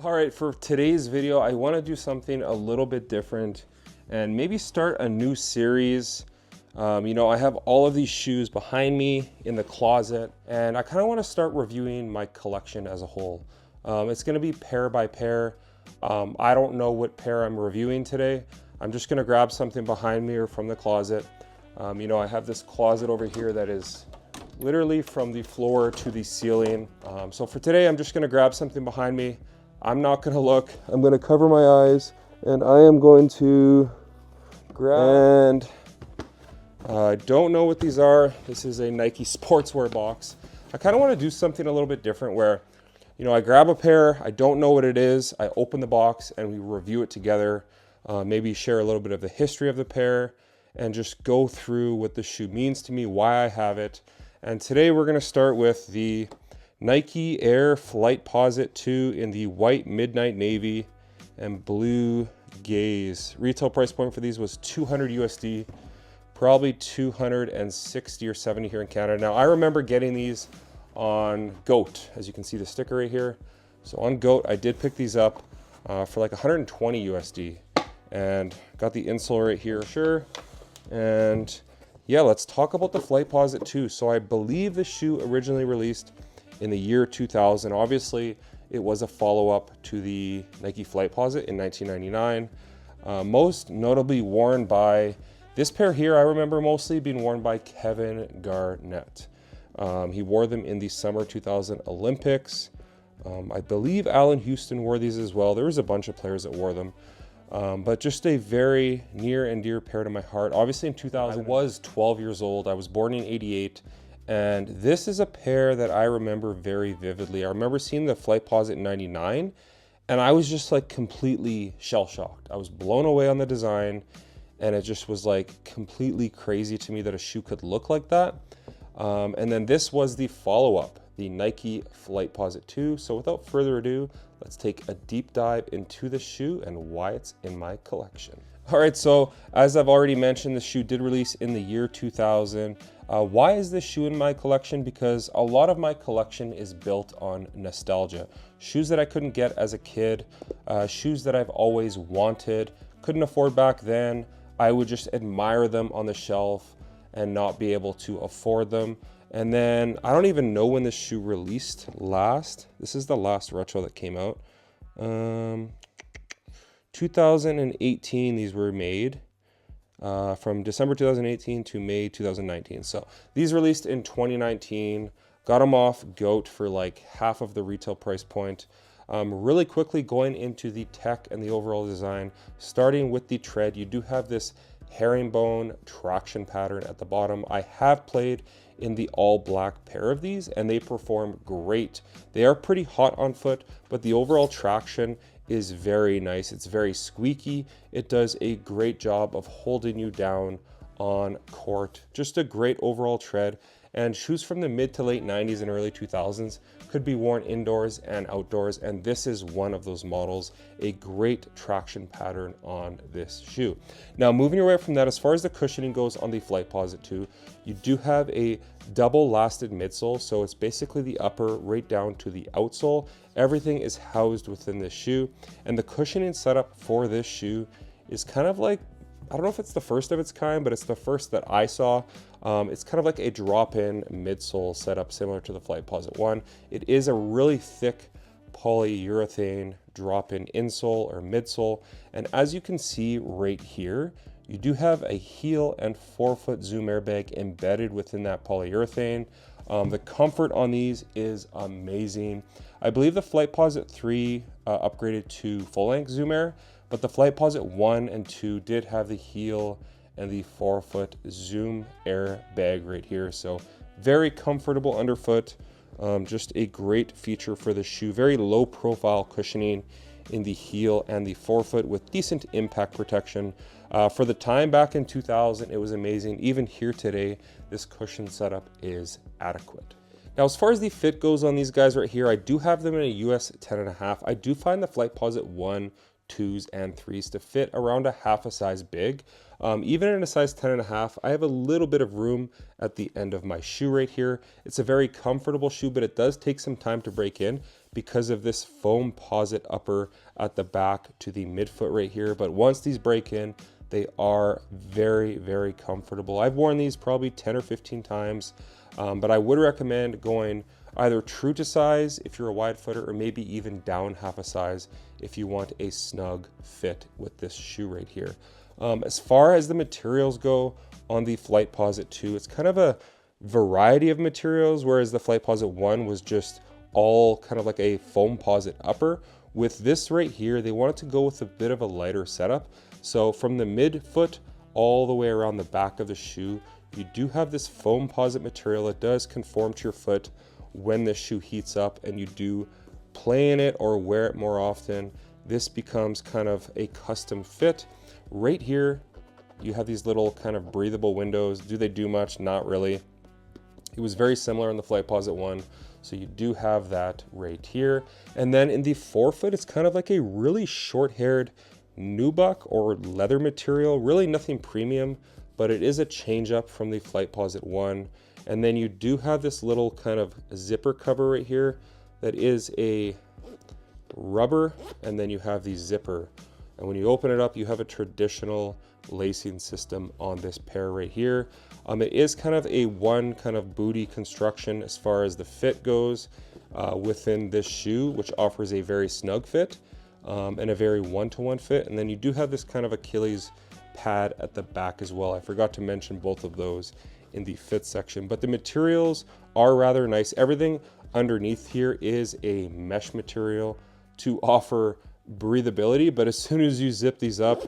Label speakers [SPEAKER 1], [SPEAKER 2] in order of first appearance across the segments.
[SPEAKER 1] All right, for today's video, I want to do something a little bit different and maybe start a new series. I have all of these shoes behind me in the closet, and I kind of want to start reviewing my collection as a whole. It's going to be pair by pair. I don't know what pair I'm reviewing today. I'm just going to grab something behind me or from the closet. I have this closet over here that is literally from the floor to the ceiling. So for today, I'm just going to grab something behind me. I'm not going to look. I'm going to cover my eyes, and I am going to grab, and I don't know what these are. This is a Nike sportswear box. I kind of want to do something a little bit different where, I grab a pair, I don't know what it is, I open the box and we review it together, maybe share a little bit of the history of the pair and just go through what the shoe means to me, why I have it. And today we're going to start with the Nike Air Flightposite 2 in the white midnight navy and blue gaze. Retail price point for these was 200 USD, probably 260 or 70 here in Canada. Now I remember getting these on GOAT, as you can see the sticker right here. So on GOAT, I did pick these up for like 120 USD and got the insole right here, sure. And yeah, let's talk about the Flightposite 2. So I believe the shoe originally released in the year 2000. Obviously, it was a follow-up to the Nike Flightposite in 1999. Most notably worn by, this pair here, I remember mostly being worn by Kevin Garnett. He wore them in the summer 2000 Olympics. I believe Allen Houston wore these as well. There was a bunch of players that wore them. But just a very near and dear pair to my heart. Obviously in 2000, I was 12 years old. I was born in 88. And this is a pair that I remember very vividly. I remember seeing the Flightposite in 99, and I was just like completely shell-shocked. I was blown away on the design, and it just was like completely crazy to me that a shoe could look like that. And then this was the follow-up, the Nike Flightposite 2. So without further ado, let's take a deep dive into the shoe and why it's in my collection. All right, so as I've already mentioned, the shoe did release in the year 2000. Why is this shoe in my collection? Because a lot of my collection is built on nostalgia. Shoes that I couldn't get as a kid, shoes that I've always wanted, couldn't afford back then. I would just admire them on the shelf and not be able to afford them. And then I don't even know when this shoe released last. This is the last retro that came out. 2018, these were made. From December 2018 to May 2019. So these released in 2019, got them off GOAT for like half of the retail price point. Really quickly going into the tech and the overall design, starting with the tread, you do have this herringbone traction pattern at the bottom. I have played in the all black pair of these and they perform great. They are pretty hot on foot, but the overall traction is very nice. It's very squeaky. It does a great job of holding you down on court. Just a great overall tread. And shoes from the mid to late 90s and early 2000s could be worn indoors and outdoors, and this is one of those models. A great traction pattern on this shoe. Now moving away from that, as far as the cushioning goes on the Flightposite 2, you do have a double lasted midsole, so it's basically the upper right down to the outsole. Everything is housed within this shoe, and the cushioning setup for this shoe is kind of like, I don't know if it's the first of its kind, but it's the first that I saw. It's kind of like a drop-in midsole setup similar to the Flightposite 1. It is a really thick polyurethane drop-in insole or midsole. And as you can see right here, you do have a heel and forefoot zoom airbag embedded within that polyurethane. The comfort on these is amazing. I believe the Flightposite 3 upgraded to full-length zoom air, but the Flightposite 1 and 2 did have the heel and the forefoot zoom air bag right here. So very comfortable underfoot. Just a great feature for the shoe. Very low profile cushioning in the heel and the forefoot with decent impact protection. For the time back in 2000, it was amazing. Even here today, this cushion setup is adequate. Now, as far as the fit goes on these guys right here, I do have them in a US 10.5. I do find the Flightposite 1, 2s, and 3s to fit around a half a size big. Even in a size 10.5, I have a little bit of room at the end of my shoe right here. It's a very comfortable shoe, but it does take some time to break in because of this foam posit upper at the back to the midfoot right here. But once these break in, they are very, very comfortable. I've worn these probably 10 or 15 times, but I would recommend going either true to size if you're a wide footer, or maybe even down half a size if you want a snug fit with this shoe right here. As far as the materials go on the Flightposite 2, it's kind of a variety of materials, whereas the Flightposite 1 was just all kind of like a foam posit upper. With this right here, they wanted to go with a bit of a lighter setup. So from the midfoot all the way around the back of the shoe, you do have this foam posit material. It does conform to your foot when the shoe heats up and you do play in it or wear it more often. This becomes kind of a custom fit. Right here, you have these little kind of breathable windows. Do they do much? Not really. It was very similar in the Flightposite 1, so you do have that right here. And then in the forefoot, it's kind of like a really short-haired nubuck or leather material. Really nothing premium, but it is a change up from the Flightposite 1. And then you do have this little kind of zipper cover right here that is a rubber, and then you have the zipper. And when you open it up, you have a traditional lacing system on this pair right here. It is kind of a one kind of booty construction as far as the fit goes within this shoe, which offers a very snug fit and a very one-to-one fit. And then you do have this kind of Achilles pad at the back as well. I forgot to mention both of those in the fit section, but the materials are rather nice. Everything underneath here is a mesh material to offer breathability, but as soon as you zip these up,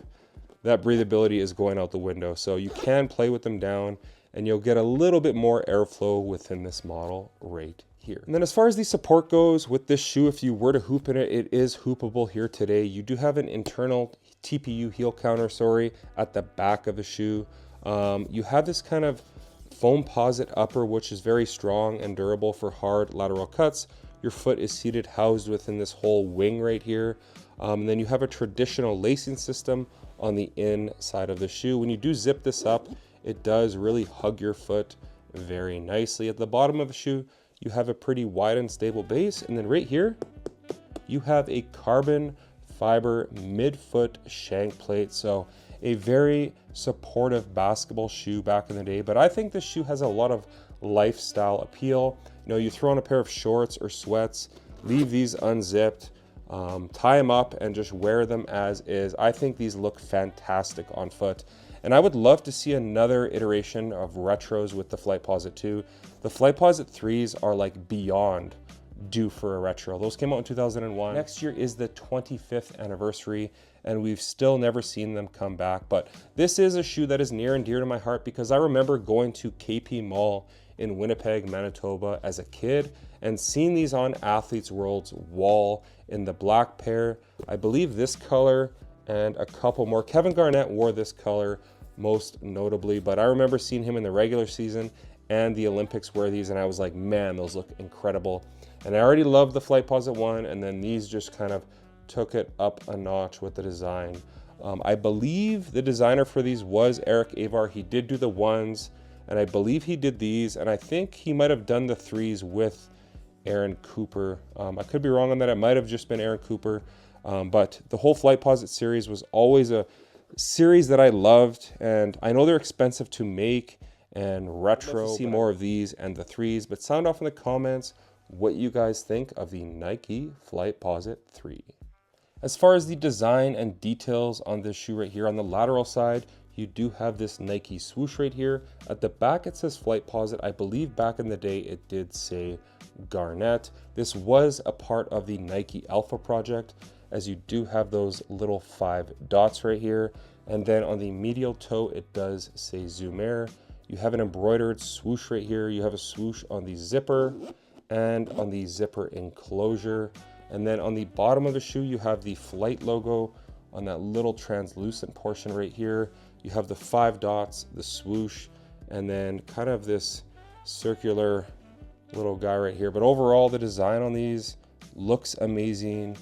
[SPEAKER 1] that breathability is going out the window. So you can play with them down and you'll get a little bit more airflow within this model right here. And then as far as the support goes with this shoe, if you were to hoop in it, it is hoopable here today. You do have an internal TPU heel counter, at the back of the shoe. You have this kind of foam posit upper, which is very strong and durable for hard lateral cuts. Your foot is seated, housed within this whole wing right here. And then you have a traditional lacing system on the inside of the shoe. When you do zip this up, it does really hug your foot very nicely. At the bottom of the shoe, you have a pretty wide and stable base. And then right here, you have a carbon fiber midfoot shank plate. So a very supportive basketball shoe back in the day. But I think this shoe has a lot of lifestyle appeal. You know, you throw on a pair of shorts or sweats, leave these unzipped, tie them up and just wear them as is. I think these look fantastic on foot. And I would love to see another iteration of retros with the Flightposite 2. The Flightposite 3s are like beyond due for a retro. Those came out in 2001. Next year is the 25th anniversary and we've still never seen them come back. But this is a shoe that is near and dear to my heart because I remember going to KP Mall in Winnipeg, Manitoba as a kid and seeing these on Athletes World's wall in the black pair. I believe this color and a couple more. Kevin Garnett wore this color most notably, but I remember seeing him in the regular season and the Olympics wear these and I was like, man, those look incredible. And I already loved the Flightposite 1 and then these just kind of took it up a notch with the design. I believe the designer for these was Eric Avar. He did do the 1s and I believe he did these and I think he might have done the 3s with Aaron Cooper. I could be wrong on that. It might have just been Aaron Cooper. But the whole Flightposite series was always a series that I loved. And I know they're expensive to make and retro. I'd love to see more of these and the 3s. But sound off in the comments what you guys think of the Nike Flightposite 3. As far as the design and details on this shoe right here, on the lateral side, you do have this Nike swoosh right here. At the back, it says Flightposite. I believe back in the day, it did say Garnett. This was a part of the Nike Alpha project, as you do have those little 5 dots right here. And then on the medial toe, it does say Zoom Air. You have an embroidered swoosh right here. You have a swoosh on the zipper and on the zipper enclosure. And then on the bottom of the shoe, you have the Flight logo on that little translucent portion right here. You have the 5 dots, the swoosh, and then kind of this circular little guy right here. But overall, the design on these looks amazing.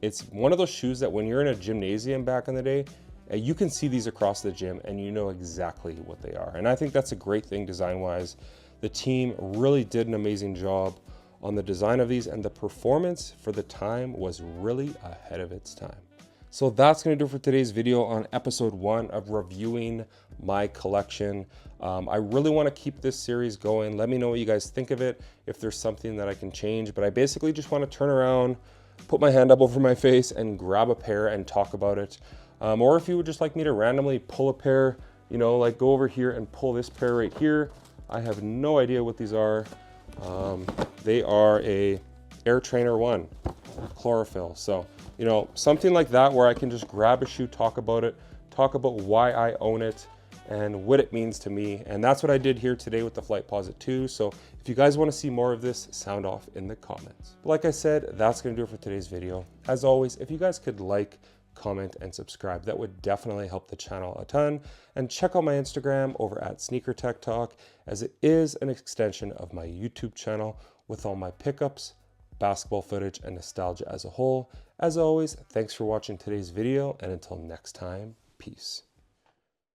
[SPEAKER 1] It's one of those shoes that when you're in a gymnasium back in the day, you can see these across the gym and you know exactly what they are. And I think that's a great thing design-wise. The team really did an amazing job on the design of these, and the performance for the time was really ahead of its time. So that's gonna do it for today's video on episode 1 of reviewing my collection. I really wanna keep this series going. Let me know what you guys think of it, if there's something that I can change, but I basically just wanna turn around, put my hand up over my face and grab a pair and talk about it. Or if you would just like me to randomly pull a pair, you know, like go over here and pull this pair right here. I have no idea what these are. They are a Air Trainer 1 chlorophyll. So, you know, something like that where I can just grab a shoe, talk about it, talk about why I own it and what it means to me. And that's what I did here today with the Flightposite 2. So if you guys want to see more of this, sound off in the comments. But like I said, that's going to do it for today's video. As always, if you guys could like, comment, and subscribe, that would definitely help the channel a ton. And check out my Instagram over at Sneaker Tech Talk, as it is an extension of my YouTube channel with all my pickups, basketball footage, and nostalgia as a whole. As always, thanks for watching today's video, and until next time, peace.